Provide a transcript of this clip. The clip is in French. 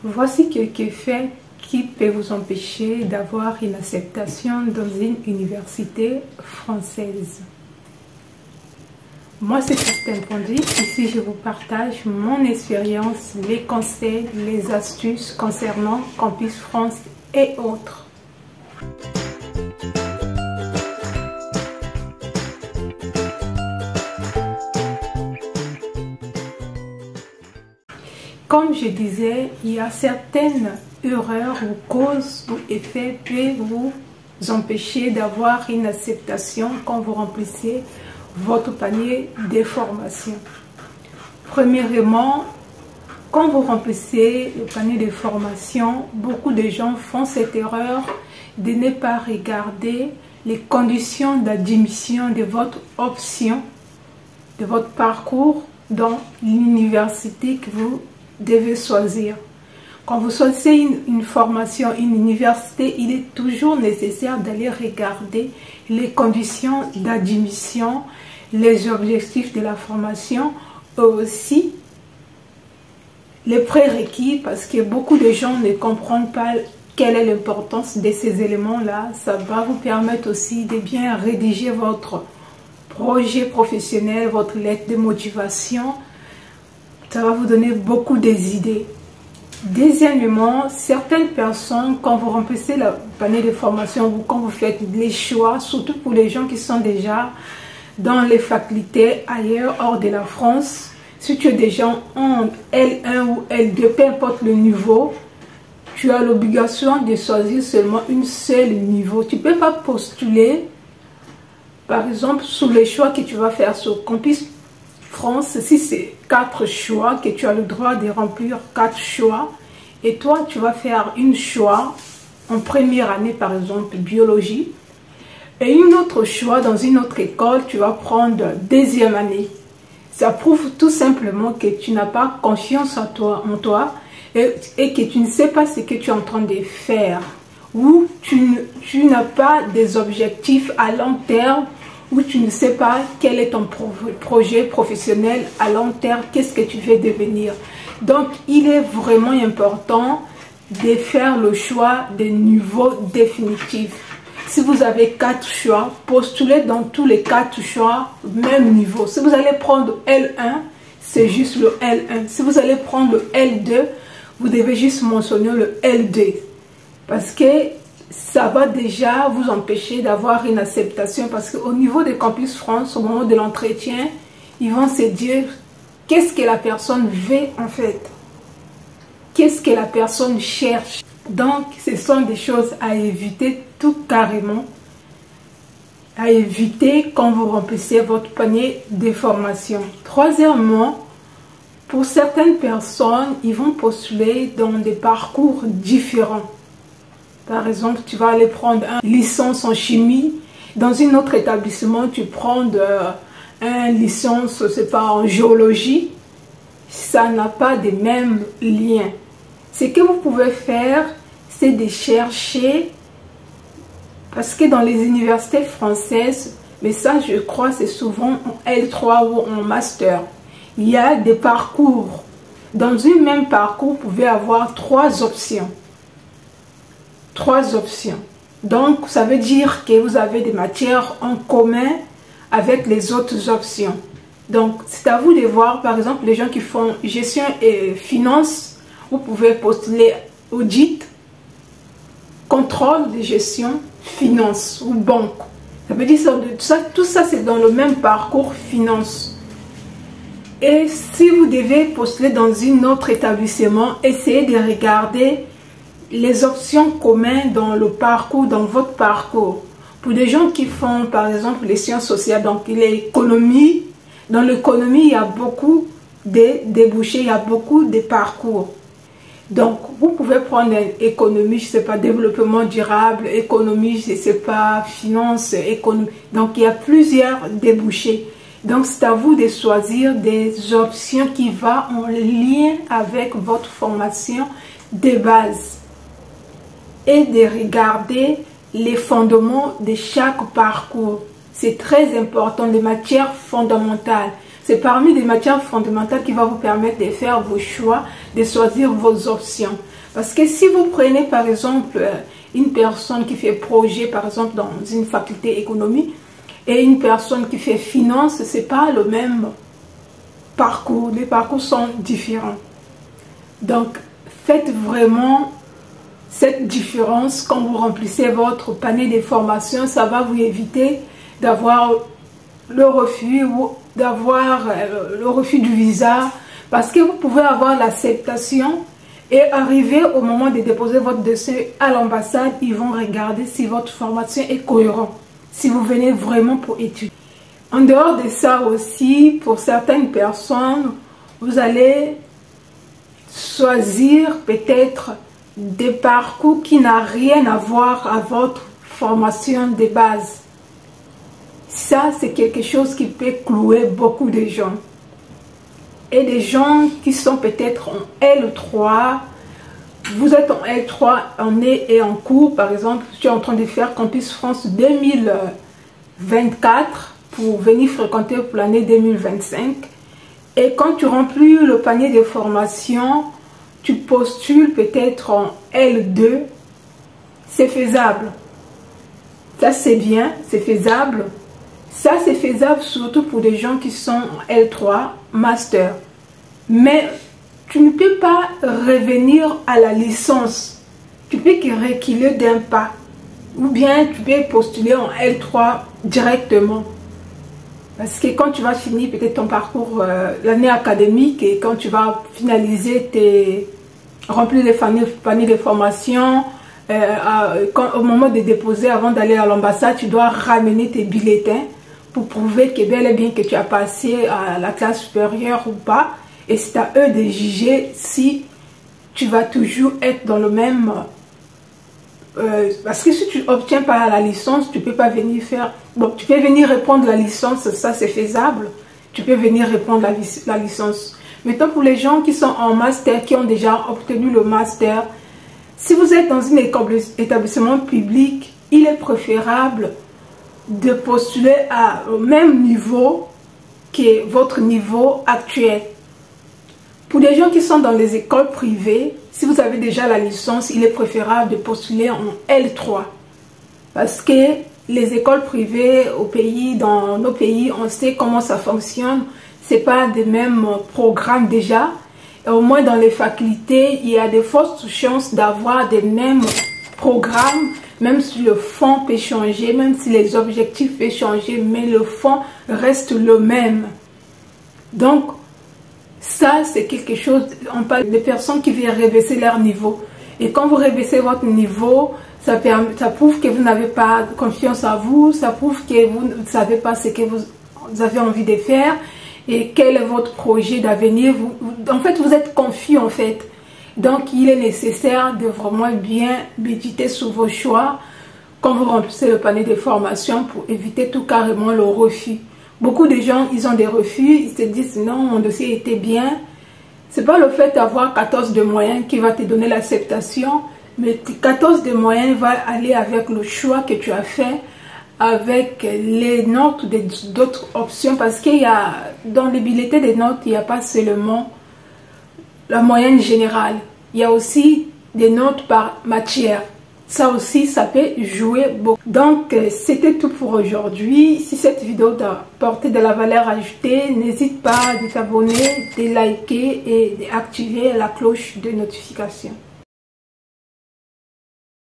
Voici quelques faits qui peuvent vous empêcher d'avoir une acceptation dans une université française. Moi, c'est Christine Pondy. Ici, je vous partage mon expérience, les conseils, les astuces concernant Campus France et autres. Comme je disais, il y a certaines erreurs ou causes ou effets qui peuvent vous empêcher d'avoir une acceptation quand vous remplissez votre panier de formation. Premièrement, quand vous remplissez le panier de formation, beaucoup de gens font cette erreur de ne pas regarder les conditions d'admission de votre option, de votre parcours dans l'université que vous devez choisir. Quand vous choisissez une formation, une université, il est toujours nécessaire d'aller regarder les conditions d'admission, les objectifs de la formation, et aussi les prérequis, parce que beaucoup de gens ne comprennent pas quelle est l'importance de ces éléments-là. Ça va vous permettre aussi de bien rédiger votre projet professionnel, votre lettre de motivation. Ça va vous donner beaucoup d'idées. Deuxièmement, certaines personnes, quand vous remplissez le panier de formation ou quand vous faites les choix, surtout pour les gens qui sont déjà dans les facultés ailleurs, hors de la France, si tu es déjà en L1 ou L2, peu importe le niveau, tu as l'obligation de choisir seulement une seule niveau. Tu ne peux pas postuler, par exemple, sur les choix que tu vas faire sur Campus France, si c'est 4 choix, que tu as le droit de remplir 4 choix, et toi tu vas faire une choix en première année, par exemple biologie, et une autre choix dans une autre école, tu vas prendre deuxième année. Ça prouve tout simplement que tu n'as pas confiance en toi et que tu ne sais pas ce que tu es en train de faire, ou tu n'as pas des objectifs à long terme, où tu ne sais pas quel est ton projet professionnel à long terme, qu'est-ce que tu veux devenir. Donc, il est vraiment important de faire le choix des niveaux définitifs. Si vous avez 4 choix, postulez dans tous les 4 choix, même niveau. Si vous allez prendre L1, c'est juste le L1. Si vous allez prendre le L2, vous devez juste mentionner le L2. Parce que ça va déjà vous empêcher d'avoir une acceptation, parce qu'au niveau de Campus France, au moment de l'entretien, ils vont se dire qu'est-ce que la personne veut en fait, qu'est-ce que la personne cherche. Donc ce sont des choses à éviter tout carrément, à éviter quand vous remplissez votre panier de formation. Troisièmement, pour certaines personnes, ils vont postuler dans des parcours différents. Par exemple, tu vas aller prendre une licence en chimie. Dans un autre établissement, tu prends une licence, je sais pas, en géologie. Ça n'a pas de même lien. Ce que vous pouvez faire, c'est de chercher, parce que dans les universités françaises, mais ça je crois c'est souvent en L3 ou en master, il y a des parcours. Dans un même parcours, vous pouvez avoir 3 options. 3 options. Donc, ça veut dire que vous avez des matières en commun avec les autres options. Donc, c'est à vous de voir, par exemple, les gens qui font gestion et finance, vous pouvez postuler audit, contrôle de gestion, finance ou banque. Ça veut dire tout ça c'est dans le même parcours finance. Et si vous devez postuler dans un autre établissement, essayez de regarder les options communes dans le parcours, dans votre parcours. Pour des gens qui font par exemple les sciences sociales, donc l'économie, dans l'économie il y a beaucoup de débouchés, il y a beaucoup de parcours. Donc vous pouvez prendre économie, je ne sais pas, développement durable, économie, je ne sais pas, finance, économie. Donc il y a plusieurs débouchés. Donc c'est à vous de choisir des options qui vont en lien avec votre formation de base, et de regarder les fondements de chaque parcours. C'est très important, les matières fondamentales. C'est parmi les matières fondamentales qui va vous permettre de faire vos choix, de choisir vos options. Parce que si vous prenez par exemple une personne qui fait projet, par exemple dans une faculté économie, et une personne qui fait finance, ce n'est pas le même parcours. Les parcours sont différents. Donc, faites vraiment cette différence quand vous remplissez votre panier de formation. Ça va vous éviter d'avoir le refus ou d'avoir le refus du visa, parce que vous pouvez avoir l'acceptation et arriver au moment de déposer votre dossier à l'ambassade, ils vont regarder si votre formation est cohérente, si vous venez vraiment pour étudier. En dehors de ça aussi, pour certaines personnes, vous allez choisir peut-être des parcours qui n'ont rien à voir à votre formation de base. Ça, c'est quelque chose qui peut clouer beaucoup de gens. Et des gens qui sont peut-être en L3, vous êtes en L3, en et en cours, par exemple, je suis en train de faire Campus France 2024 pour venir fréquenter pour l'année 2025. Et quand tu remplis le panier de formation, tu postules peut-être en L2, c'est faisable. Ça, c'est bien, c'est faisable. Ça, c'est faisable surtout pour des gens qui sont en L3, master. Mais tu ne peux pas revenir à la licence. Tu peux reculer d'un pas. Ou bien tu peux postuler en L3 directement. Parce que quand tu vas finir peut-être ton parcours, l'année académique, et quand tu vas finaliser remplir les paniers de formation, au moment de déposer, avant d'aller à l'ambassade, tu dois ramener tes bulletins pour prouver que bel et bien que tu as passé à la classe supérieure ou pas. Et c'est à eux de juger si tu vas toujours être dans le même... parce que si tu n'obtiens pas la licence, tu ne peux pas venir faire... Bon, tu peux venir répondre la licence, ça c'est faisable. Tu peux venir répondre la licence. Maintenant, pour les gens qui sont en master, qui ont déjà obtenu le master, si vous êtes dans un établissement public, il est préférable de postuler au même niveau que votre niveau actuel. Pour les gens qui sont dans les écoles privées, si vous avez déjà la licence, il est préférable de postuler en L3. Parce que les écoles privées dans nos pays, on sait comment ça fonctionne. Ce n'est pas des mêmes programmes déjà. Et au moins dans les facultés, il y a de fortes chances d'avoir des mêmes programmes, même si le fond peut changer, même si les objectifs peuvent changer, mais le fond reste le même. Donc, ça, c'est quelque chose, on parle de personnes qui veulent rebaisser leur niveau. Et quand vous rebaissez votre niveau, ça prouve que vous n'avez pas confiance en vous, ça prouve que vous ne savez pas ce que vous avez envie de faire et quel est votre projet d'avenir. En fait, vous êtes confus en fait. Donc, il est nécessaire de vraiment bien méditer sur vos choix quand vous remplissez le panier de formation pour éviter tout carrément le refus. Beaucoup de gens, ils ont des refus, ils se disent non, mon dossier était bien. Ce n'est pas le fait d'avoir 14 de moyenne qui va te donner l'acceptation, mais 14 de moyenne va aller avec le choix que tu as fait, avec les notes d'autres options, parce qu'il y a, dans les bulletins des notes, il n'y a pas seulement la moyenne générale, il y a aussi des notes par matière. Ça aussi, ça peut jouer beaucoup. Donc, c'était tout pour aujourd'hui. Si cette vidéo t'a apporté de la valeur ajoutée, n'hésite pas à t'abonner, de liker et d'activer la cloche de notification.